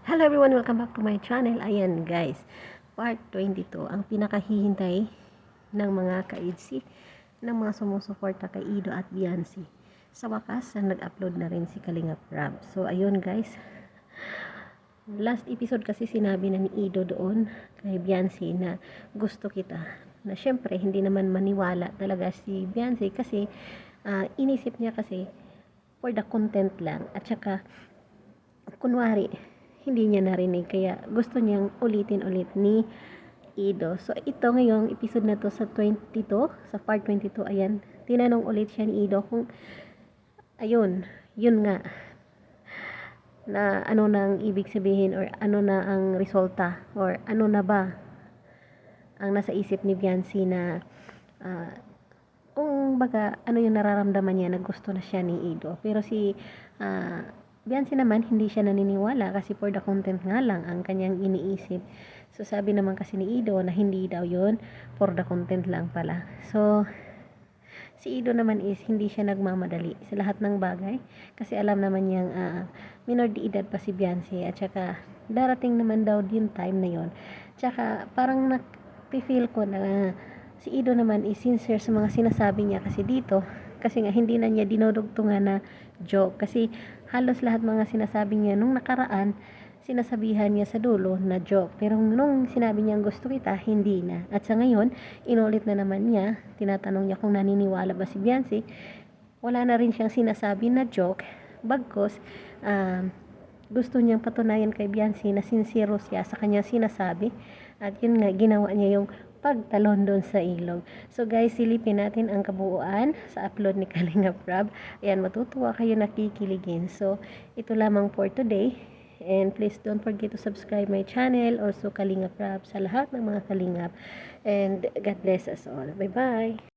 Hello everyone, welcome back to my channel. Ayan guys, part 22, ang pinakahihintay ng mga ka-IDC, ng mga sumusuporta kay Ido at Biancy. Sa wakas, nag-upload na rin si Kalingap Rab. So ayun guys, last episode kasi sinabi na ni Ido doon kay Biancy na gusto kita. Na syempre, hindi naman maniwala talaga si Biancy kasi inisip niya kasi for the content lang. At saka, kunwari, hindi niya narinig kaya gusto niyang ulitin ulit ni Ido. So ito ngayong episode na to sa 22, sa part 22, ayan, tinanong ulit siya ni Ido kung ayun, yun nga na ano nang ibig sabihin or ano na ang resulta or ano na ba ang nasa isip ni Biancy na kung baga ano yung nararamdaman niya na gusto na siya ni Ido. Pero si Biancy naman hindi siya naniniwala kasi for the content nga lang ang kanyang iniisip. So sabi naman kasi ni Ido na hindi daw yun, for the content lang pala. So si Ido naman is hindi siya nagmamadali sa lahat ng bagay kasi alam naman niyang minor de edad pa si Biancy at saka darating naman daw yung time na yon. Tsaka parang napifeel ko na si Ido naman is sincere sa mga sinasabi niya kasi dito kasi nga hindi na niya dinudugtungan na joke kasi halos lahat mga sinasabi niya nung nakaraan sinasabihan niya sa dulo na joke pero nung sinabi niyang gusto kita hindi na at sa ngayon inulit na naman niya, tinatanong niya kung naniniwala ba si Biancy, wala na rin siyang sinasabi na joke bagkos gusto niyang patunayan kay Biancy na sincero siya sa kanyang sinasabi at yun nga ginawa niya yung pagtalon doon sa ilog. So guys, silipin natin ang kabuuan sa upload ni Kalingap Rab. Ayan, matutuwa kayo nakikiligin. So, ito lamang for today. And please don't forget to subscribe my channel. Also, Kalingap Rab sa lahat ng mga Kalingap. And God bless us all. Bye-bye!